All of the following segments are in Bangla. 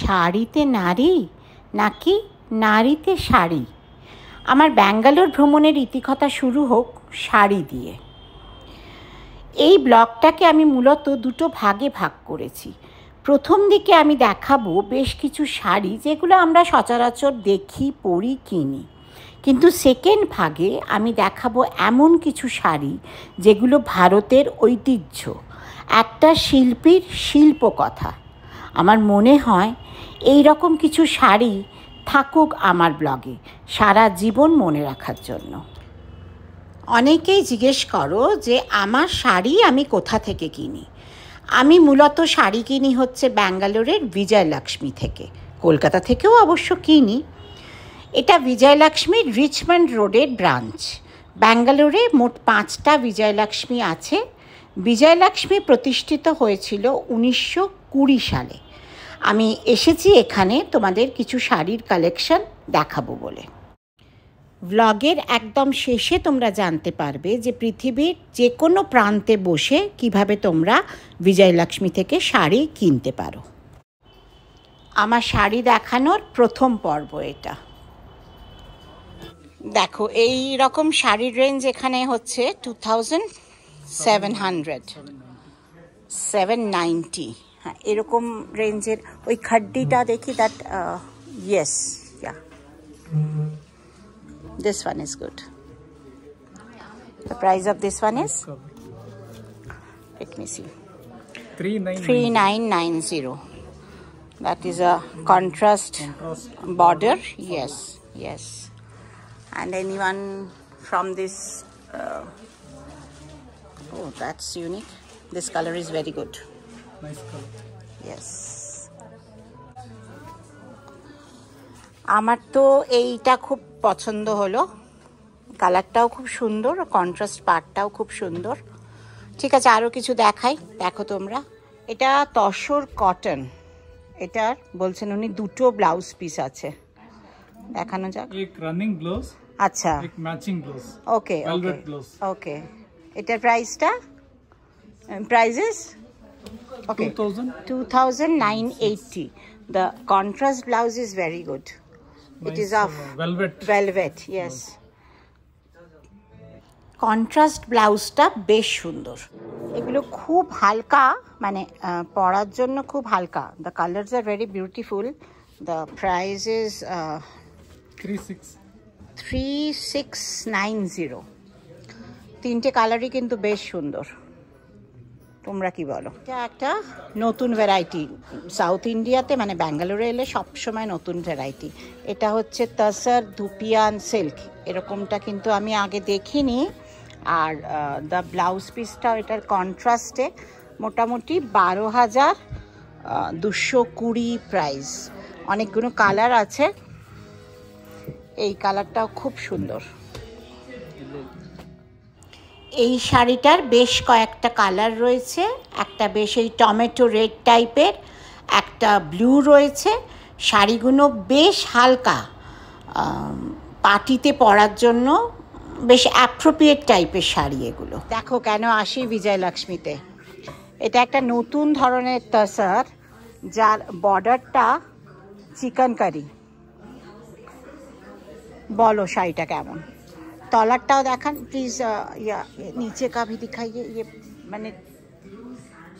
শাড়িতে নারী নাকি নারীতে শাড়ি? আমার ব্যাঙ্গালোর ভ্রমণের ইতিকথা শুরু হোক শাড়ি দিয়ে। এই ব্লগটাকে আমি মূলত দুটো ভাগে ভাগ করেছি। প্রথম দিকে আমি দেখাবো বেশ কিছু শাড়ি যেগুলো আমরা সচরাচর দেখি, পরি, কিনি। কিন্তু সেকেন্ড ভাগে আমি দেখাবো এমন কিছু শাড়ি যেগুলো ভারতের ঐতিহ্য, একটা শিল্পীর শিল্পকথা। আমার মনে হয় এই রকম কিছু শাড়ি থাকুক আমার ব্লগে সারা জীবন মনে রাখার জন্য। অনেকেই জিজ্ঞেস করো যে আমার শাড়ি আমি কোথা থেকে কিনি। আমি মূলত শাড়ি কিনি হচ্ছে ব্যাঙ্গালোরের বিজয়লক্ষ্মী থেকে, কলকাতা থেকেও অবশ্য কিনি। এটা বিজয়লক্ষ্মীর রিচমন্ড রোডের ব্রাঞ্চ। ব্যাঙ্গালোরে মোট 5টা বিজয়লক্ষ্মী আছে। বিজয়লক্ষ্মী প্রতিষ্ঠিত হয়েছিল 1920 সালে। আমি এসেছি এখানে তোমাদের কিছু শাড়ির কালেকশন দেখাবো বলে। ব্লগের একদম শেষে তোমরা জানতে পারবে যে পৃথিবীর যে কোনো প্রান্তে বসে কিভাবে তোমরা বিজয়লক্ষ্মী থেকে শাড়ি কিনতে পারো। আমার শাড়ি দেখানোর প্রথম পর্ব এটা। দেখো এই রকম শাড়ির রেঞ্জ এখানে হচ্ছে 2790 হ্যাঁ, এরকম রেঞ্জের। ওই খাড্ডিটা দেখি, that yes, yeah, this one is good. The price of this one is, let me see, 3990. That is a contrast border. Yes. And anyone from this oh, that's unique. This color is very good. Nice color. Yes. আমার তো এইটা খুব পছন্দ হলো। কালারটাও খুব সুন্দর, কন্ট্রাস্ট পার্টটাও খুব সুন্দর। ঠিক আছে, আরও কিছু দেখাই, দেখো তোমরা। এটা তসর কটন। এটার বলছেন উনি দুটো ব্লাউজ পিস আছে, দেখানো যাক। এক রানিং ব্লাউজ, আচ্ছা, এক ম্যাচিং ব্লাউজ। ওকে ভেলভেট ব্লাউজ। ওকে, এটার প্রাইসটা, prices okay, 2980. The contrast blouse is very good. Nice, it is of velvet, yes. Contrast ব্লাউজটা বেশ সুন্দর। এগুলো খুব হালকা, মানে পরার জন্য খুব হালকা। The colours are very beautiful. The price is 3690। তিনটে কালারই কিন্তু বেশ সুন্দর। তোমরা কি বলো? এটা একটা নতুন ভ্যারাইটি সাউথ ইন্ডিয়াতে, মানে ব্যাঙ্গালোরে এলে সবসময় নতুন ভ্যারাইটি। এটা হচ্ছে তসর ধুপিয়ান সিল্ক। এরকমটা কিন্তু আমি আগে দেখিনি। আর দ্য ব্লাউজ পিসটাও এটার কন্ট্রাস্টে। মোটামুটি 12,220 প্রাইস। অনেকগুলো কালার আছে, এই কালারটাও খুব সুন্দর। এই শাড়িটার বেশ কয়েকটা কালার রয়েছে। একটা বেশ এই টমেটো রেড টাইপের, একটা ব্লু রয়েছে। শাড়িগুলো বেশ হালকা, পার্টিতে পরার জন্য বেশ অ্যাপ্রোপ্রিয়েট টাইপের শাড়ি এগুলো। দেখো কেন আসি বিজয়লক্ষ্মীতে। এটা একটা নতুন ধরনের তসর, যার বর্ডারটা চিকেনকারি। বলো শাড়িটা কেমন? তলারটাও দেখান প্লিজ। ইয়া নিচে কা ভি দিখাইয়ে। ইয়ে মানে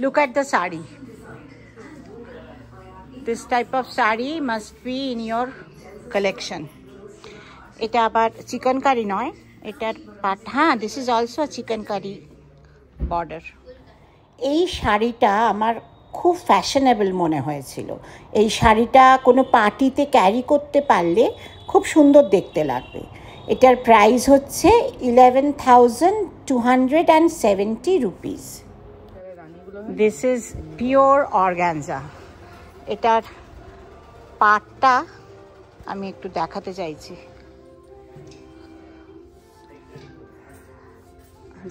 look at the sari. This type of sari must be in your collection. এটা আবার চিকেনকারি নয়, এটার পাট, হ্যাঁ, দিস ইজ অলসো চিকেনকারি বর্ডার। এই শাড়িটা আমার খুব ফ্যাশনেবল মনে হয়েছিল। এই শাড়িটা কোনো পার্টিতে ক্যারি করতে পারলে খুব সুন্দর দেখতে লাগবে। এটার প্রাইস হচ্ছে 11,270 rupees. This is pure organza. এটার পাটটা আমি একটু দেখাতে চাইছি।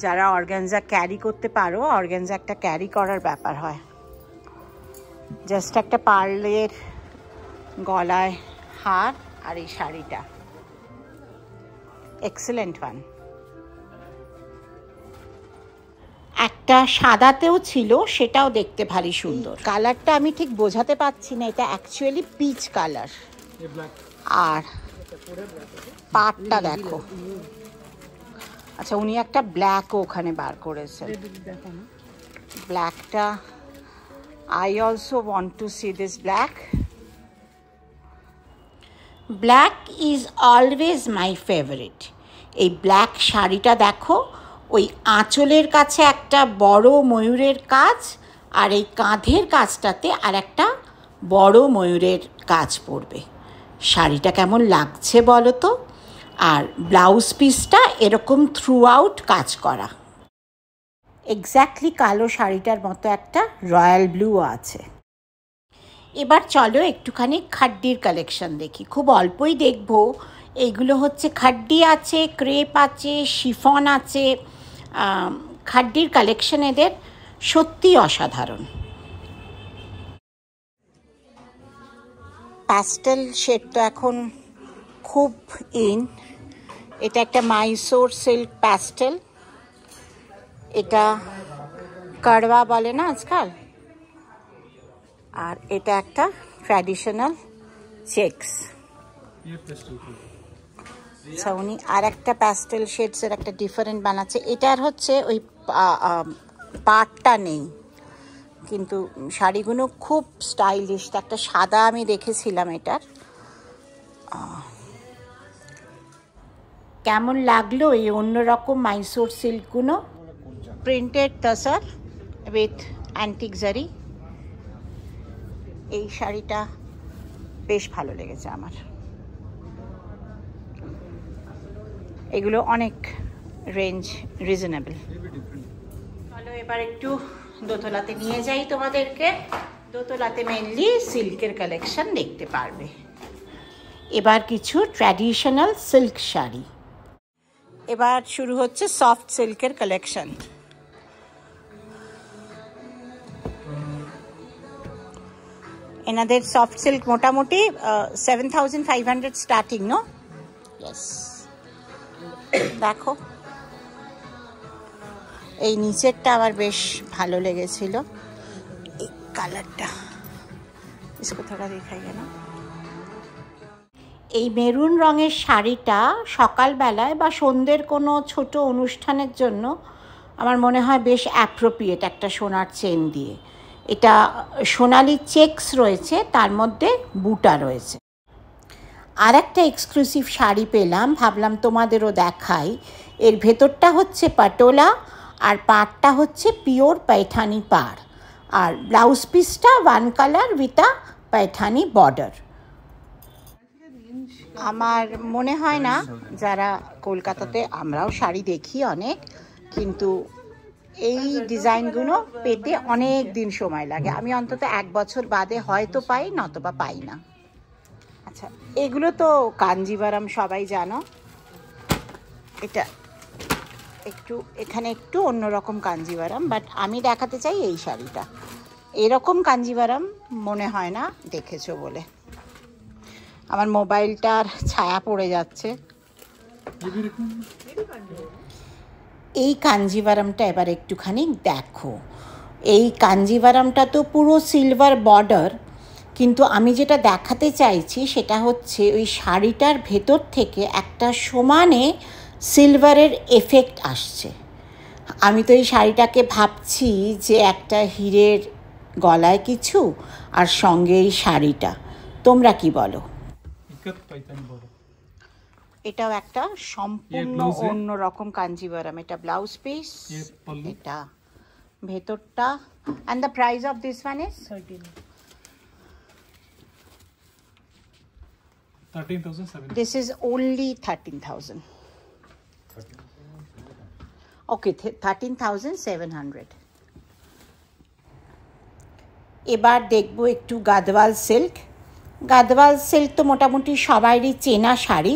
যারা অর্গানজা ক্যারি করতে পারো, অর্গানজা একটা ক্যারি করার ব্যাপার হয়। জাস্ট একটা পার্লের গলায় হার আর এই শাড়িটা এক্সেলেন্ট ওয়ান। একটা একটা সাদাতেও ছিল, সেটাও দেখতে ভারী সুন্দর। কালারটা আমি ঠিক বোঝাতে পারছি না, এটা অ্যাকচুয়ালি পিচ কালার। আর পাটটা দেখো। আচ্ছা, উনি একটা ব্ল্যাকও ওখানে বার করেছেন। ব্ল্যাকটা I also want to see this black. Black is always my favorite. এই ব্ল্যাক শাড়িটা দেখো, ওই আঁচলের কাছে একটা বড় ময়ূরের কাজ, আর এই কাঁধের কাজটাতে আর একটা বড় ময়ূরের কাজ পড়বে। শাড়িটা কেমন লাগছে বলো তো? আর ব্লাউজ পিসটা এরকম থ্রু আউট কাজ করা, এক্স্যাক্টলি কালো শাড়িটার মতো একটা রয়্যাল ব্লু আছে। এবার চলো একটুখানি খাড্ডির কালেকশন দেখি। খুব অল্পই দেখব। এইগুলো হচ্ছে খাড্ডি আছে, ক্রেপ আছে, শিফন আছে। খাড্ডির কালেকশন এদের সত্যি অসাধারণ। প্যাস্টেল শেড তো এখন খুব ইন। এটা একটা মাইসোর সিল্ক প্যাস্টেল, এটা কারওয়া বলে না আজকাল। আর এটা একটা ট্র্যাডিশনাল চেকস। আচ্ছা, উনি আর একটা প্যাস্টেল শেডসের একটা ডিফারেন্ট বানাচ্ছে। এটার হচ্ছে ওই পাটটা নেই, কিন্তু শাড়িগুলো খুব স্টাইলিশ। একটা সাদা আমি দেখেছিলাম এটার। কেমন লাগলো এই অন্যরকম মাইসোর সিল্কগুলো? Printed tussar with antique zari. এই শাড়িটা বেশ ভালো লেগেছে আমার। এগুলো অনেক রেঞ্জ রিজনেবল। চলো এবার একটু দোতলাতে নিয়ে যাই তোমাদেরকে। দোতলাতে মেনলি সিল্কের কালেকশন দেখতে পারবে। এবার কিছু ট্র্যাডিশনাল সিল্ক শাড়ি। এবার শুরু হচ্ছে সফট সিল্কের কালেকশন। এনাদের সফট সিল্ক মোটামুটি 7,500 স্টার্টিং, নো? ইয়েস। দেখো, এই নিচেরটা আমার বেশ ভালো লেগেছিল, এই কালারটা। इसको थोड़ा दिखाइए ना। এই মেরুন রঙের শাড়িটা সকালবেলায় বা সন্ধ্যের কোনো ছোট অনুষ্ঠানের জন্য আমার মনে হয় বেশ অ্যাপ্রোপ্রিয়েট, একটা সোনার চেন দিয়ে। এটা সোনালি চেকস রয়েছে, তার মধ্যে বুটা রয়েছে। আর একটা এক্সক্লুসিভ শাড়ি পেলাম, ভাবলাম তোমাদেরও দেখাই। এর ভেতরটা হচ্ছে পাটোলা, আর পাড়টা হচ্ছে পিওর पैठानी পাড়, আর ব্লাউজ পিসটা one colour with a Paithani border. আমার মনে হয় না, যারা কলকাতাতে, আমরাও শাড়ি দেখি অনেক, কিন্তু এই ডিজাইনগুলো পেতে অনেক দিন সময় লাগে। আমি অন্তত 1 বছর বাদে হয়তো পাই, নতবা পাই না। আচ্ছা, এগুলো তো কাঞ্জিভারাম সবাই জানো। এটা একটু এখানে একটু অন্যরকম কাঞ্জিভারাম, বাট আমি দেখাতে চাই এই শাড়িটা। এরকম কাঞ্জিভারাম মনে হয় না দেখেছো বলে। আমার মোবাইলটার ছায়া পড়ে যাচ্ছে। এই কাঞ্জিভারামটা এবার একটুখানি দেখো। এই কাঞ্জিভারামটা তো পুরো সিলভার বর্ডার, কিন্তু আমি যেটা দেখাতে চাইছি সেটা হচ্ছে ওই শাড়িটার ভেতর থেকে একটা সমানে সিলভারের এফেক্ট আসছে। আমি তো এই শাড়িটাকে ভাবছি যে একটা হীরের গলায় কিছু, আর সঙ্গে এই শাড়িটা। তোমরা কি বলো? এটাও একটা সম্পূর্ণ অন্যরকম কাঞ্জিভারাম। এটা ব্লাউজ পিস, এটা ভেতরটা। and the price of this one is 13,700. this is only 13,000. okay, 13,700. এবার দেখবো একটু গাদওয়াল সিল্ক। গাদওয়াল সিল্ক তো মোটামুটি সবারই চেনা শাড়ি,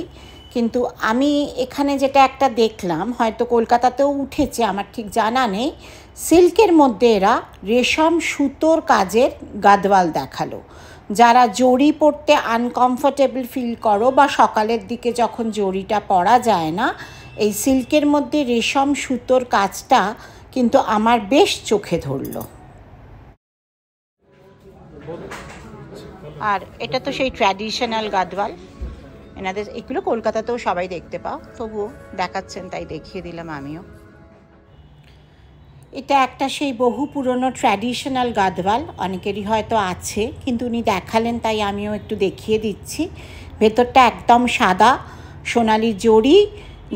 কিন্তু আমি এখানে যেটা একটা দেখলাম, হয়তো কলকাতাতেও উঠেছে, আমার ঠিক জানা নেই। সিল্কের মধ্যে এরা রেশম সুতোর কাজের গাদওয়াল দেখালো। যারা জড়ি পরতে আনকমফোর্টেবল ফিল করো, বা সকালের দিকে যখন জড়িটা পরা যায় না, এই সিল্কের মধ্যে রেশম সুতোর কাজটা কিন্তু আমার বেশ চোখে ধরল। আর এটা তো সেই ট্র্যাডিশনাল গাদওয়াল, এনাদের এগুলো কলকাতাতেও সবাই দেখতে পাও, তবুও দেখাচ্ছেন তাই দেখিয়ে দিলাম আমিও। এটা একটা সেই বহু পুরনো ট্র্যাডিশনাল গাদওয়াল, অনেকেরই হয়তো আছে, কিন্তু উনি দেখালেন তাই আমিও একটু দেখিয়ে দিচ্ছি। ভেতরটা একদম সাদা, সোনালি জড়ি,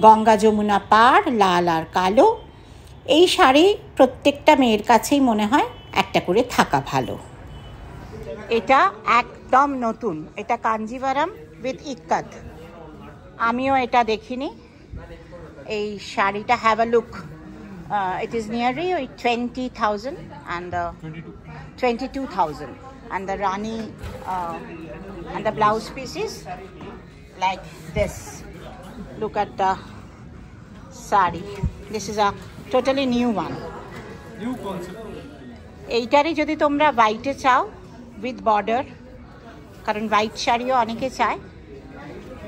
গঙ্গা যমুনা পাড়, লাল আর কালো। এই শাড়ি প্রত্যেকটা মেয়ের কাছেই মনে হয় একটা করে থাকা ভালো। এটা একদম নতুন, এটা কাঞ্জিভারাম উইথ ইক্কাত। আমিও এটা দেখিনি। এই শাড়িটা have a look, it is nearly 20,000 and 22,000, and the rani and the blouse pieces like this. Look at the sari. This is a totally new one. New concept. এইটারই যদি তোমরা হোয়াইটে চাও উইথ বর্ডার, কারণ হোয়াইট শাড়িও অনেকে চায়,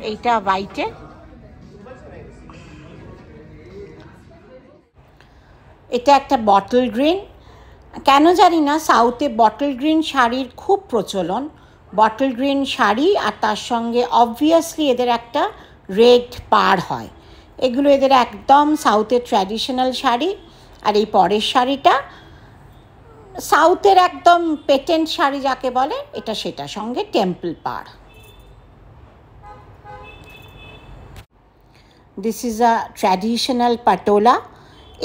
এইটা হোয়াইটে। এটা একটা বটল গ্রিন। কেন জানি না সাউথে বটল গ্রিন শাড়ির খুব প্রচলন। বটল গ্রিন শাড়ি আর তার সঙ্গে অবভিয়াসলি এদের একটা রেড পাড় হয়। এগুলো এদের একদম সাউথের ট্র্যাডিশনাল শাড়ি। আর এই পরের শাড়িটা সাউথের একদম পেটেন্ট শাড়ি যাকে বলে, এটা সেটা, সঙ্গে টেম্পল পাড়। This is a traditional patola.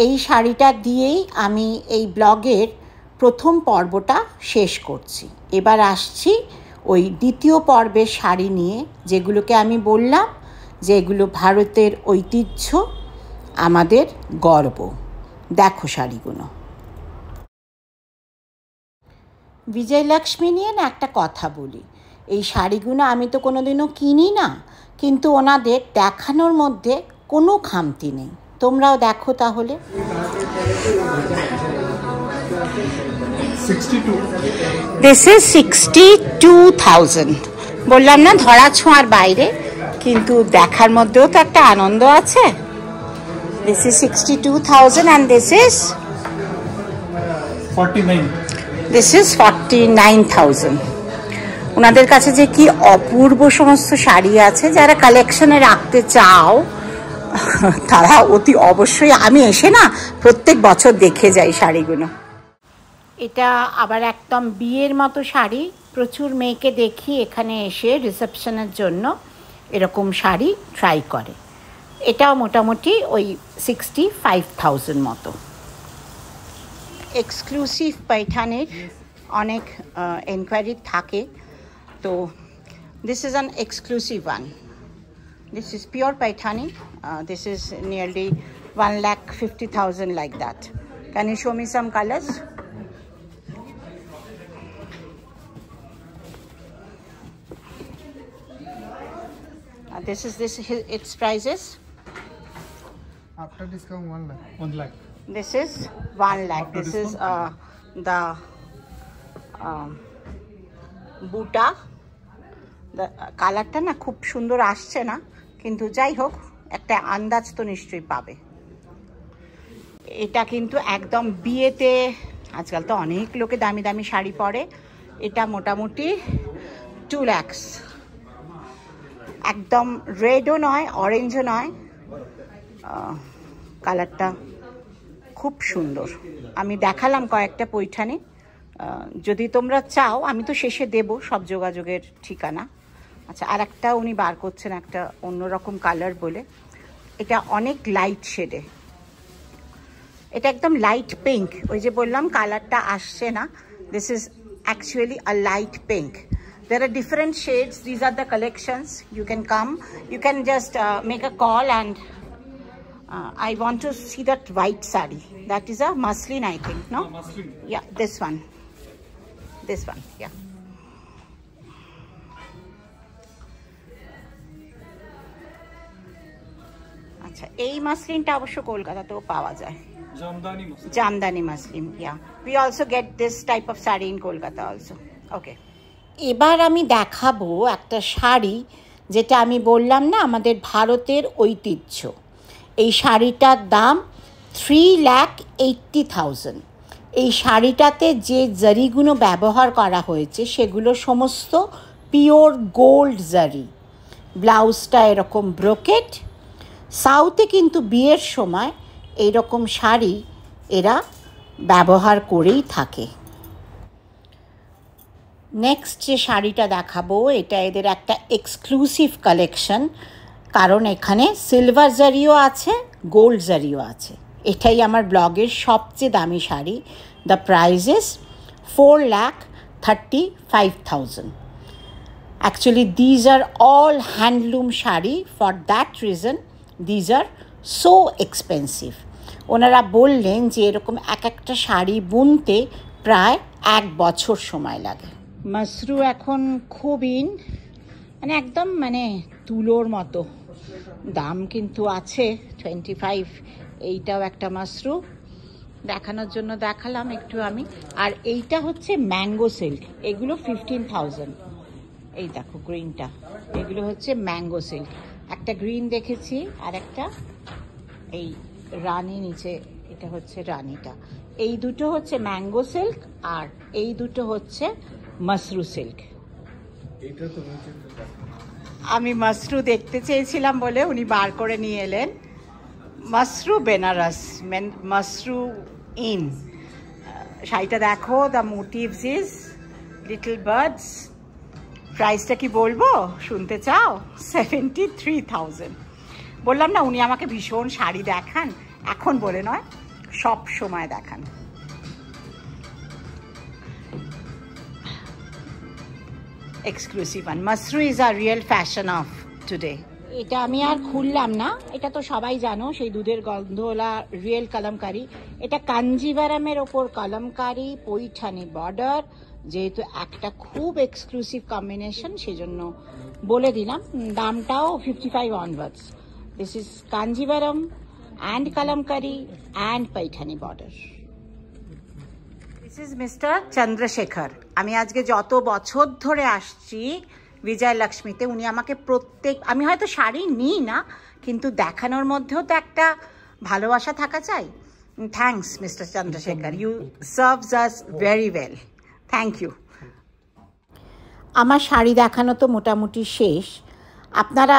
এই শাড়িটা দিয়েই আমি এই ব্লগের প্রথম পর্বটা শেষ করছি। এবার আসছি ওই দ্বিতীয় পর্বের শাড়ি নিয়ে, যেগুলোকে আমি বললাম যে এগুলো ভারতের ঐতিহ্য, আমাদের গর্ব। দেখো শাড়িগুলো। বিজয়লক্ষ্মী নিয়ে না একটা কথা বলি, এই শাড়িগুলো আমি তো কোনোদিনও কিনি না, কিন্তু ওনাদের দেখানোর মধ্যে কোনো খামতি নেই। তোমরাও দেখো তাহলে। 62. This is 62,000। বললাম না ধরা ছোঁয়ার বাইরে, কিন্তু দেখার মধ্যেও তো একটা আনন্দ আছে। This is 62,000 and this is 49. This is 49,000। ওনাদের কাছে যে কি অপূর্ব সমস্ত শাড়ি আছে, যারা কালেকশনে রাখতে চাও তারা অতি অবশ্যই, আমি এসে না প্রত্যেক বছর দেখে যাই শাড়িগুলো। এটা আবার একদম বিয়ের মতো শাড়ি। প্রচুর মেয়েকে দেখি এখানে এসে রিসেপশনের জন্য এরকম শাড়ি ট্রাই করে। এটাও মোটামুটি ওই 65,000 মতো। এক্সক্লুসিভ পাইঠানির অনেক এনকোয়ারি থাকে, তো this is an exclusive one. This is pure Paithani. This is nearly 1,50,000 like that. Can you show me some colors? This is its prices. After discount 1 lakh. 1 lakh. This is 1 lakh. This is the buta. কালারটা না খুব সুন্দর আসছে না, কিন্তু যাই হোক একটা আন্দাজ তো নিশ্চয়ই পাবে। এটা কিন্তু একদম বিয়েতে, আজকাল তো অনেক লোকে দামি দামি শাড়ি পরে, এটা মোটামুটি 2 lakhs। একদম রেডও নয়, অরেঞ্জও নয়, কালারটা খুব সুন্দর। আমি দেখালাম কয়েকটা পৈঠানি, যদি তোমরা চাও আমি তো শেষে দেব সব যোগাযোগের ঠিকানা। আচ্ছা, আর একটা উনি বার করছেন একটা অন্যরকম কালার বলে, এটা অনেক লাইট শেডে, এটা একদম লাইট পিঙ্ক। ওই যে বললাম কালারটা আসছে না, this is actually a light pink. There are different shades. These are the collections. You can come. You can just make a call and I want to see that white sari. That is a muslin, I think, no? Muslin. Yeah, this one. This one, yeah. আচ্ছা, এই মাসলিনটা অবশ্য কলকাতাতেও পাওয়া যায়। Jamdani muslin. Jamdani muslin, yeah. We also get this type of sari in Kolkata also. Okay. এবার আমি দেখাবো একটা শাড়ি, যেটা আমি বললাম না আমাদের ভারতের ঐতিহ্য। এই শাড়িটার দাম 3,80,000। এই শাড়িটাতে যে জারিগুলো ব্যবহার করা হয়েছে সেগুলো সমস্ত পিওর গোল্ড জারি। ব্লাউজটা এরকম ব্রোকেট। সাউথে কিন্তু বিয়ের সময় এইরকম শাড়ি এরা ব্যবহার করেই থাকে। নেক্সট যে শাড়িটা দেখাবো এটা এদের একটা এক্সক্লুসিভ কালেকশন, কারণ এখানে সিলভার জারিও আছে, গোল্ড জারিও আছে। এটাই আমার ব্লগের সবচেয়ে দামি sari. The price is 4,35,000। Actually, these are all handloom sari. For that reason, these are so expensive. ওনারা বললেন যে এরকম এক একটা শাড়ি বুনতে প্রায় 1 বছর সময় লাগে। মাসরু এখন খুব ইন, মানে একদম তুলোর মতো। দাম কিন্তু আছে 25। এইটাও একটা মাসরু, দেখানোর জন্য দেখালাম একটু আমি। আর এইটা হচ্ছে ম্যাঙ্গো সিল্ক, এগুলো 15,000। এই দেখো গ্রিনটা, এগুলো হচ্ছে ম্যাঙ্গো সিল্ক। একটা গ্রিন দেখেছি আর একটা এই রানী নিচে, এটা হচ্ছে রানীটা। এই দুটো হচ্ছে ম্যাঙ্গো সিল্ক আর এই দুটো হচ্ছে মাসরু সিল্ক। আমি মাসরু দেখতে চেয়েছিলাম বলে উনি বার করে নিয়ে এলেন। মাসরু বেনারস, মাসরু ইন। শাড়িটা দেখো, the motives is little birds. প্রাইসটা কি বলবো, শুনতে চাও? 73,000। বললাম না উনি আমাকে ভীষণ শাড়ি দেখান, এখন বলে নয়, সব সময় দেখান। Exclusive one. Mashru is a real fashion of today. এটা আমি আর খুললাম না, এটা তো সবাই জানো, সেই দুধের গন্ধওয়ালা রিয়েল কলমকারি। এটা কাঞ্জিভারামের ওপর কলমকারি, পৈঠানি বর্ডার। যেহেতু একটা খুব এক্সক্লুসিভ কম্বিনেশন সেজন্য বলে দিলাম। দামটাও 55 onwards. This is Kanjivaram and Kalamkari and Paithani border. This is mister Chandrashekhar. আমি আজকে যত বছর ধরে আসছি বিজয়লক্ষ্মীতে, উনি আমাকে আমি হয়তো শাড়ি নিই না, কিন্তু দেখানোর মধ্যেও তো একটা ভালোবাসা থাকা চাই। Thanks mister Chandrashekhar, you serves us very well. Thank you. আমার শাড়ি দেখানো তো মোটামুটি শেষ। আপনারা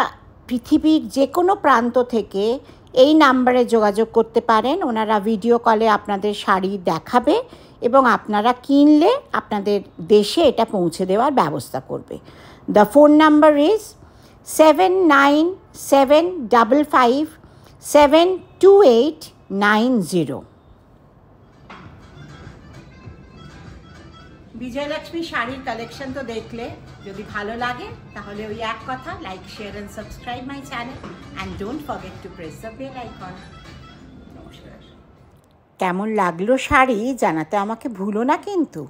পৃথিবীর যে কোনো প্রান্ত থেকে এই নাম্বারে যোগাযোগ করতে পারেন। ওনারা ভিডিও কলে আপনাদের শাড়ি দেখাবে এবং আপনারা কিনলে আপনাদের দেশে এটা পৌঁছে দেওয়ার ব্যবস্থা করবে। The phone number is 7975572890। Vijayalakshmi শাড়ির কালেকশন তো দেখলে, যদি ভালো লাগে তাহলে ওই এক কথা, like, share and subscribe my channel and don't forget to press the bell icon. নমস্কার। কেমন লাগলো শাড়ি জানাতে আমাকে ভুলো না কিন্তু।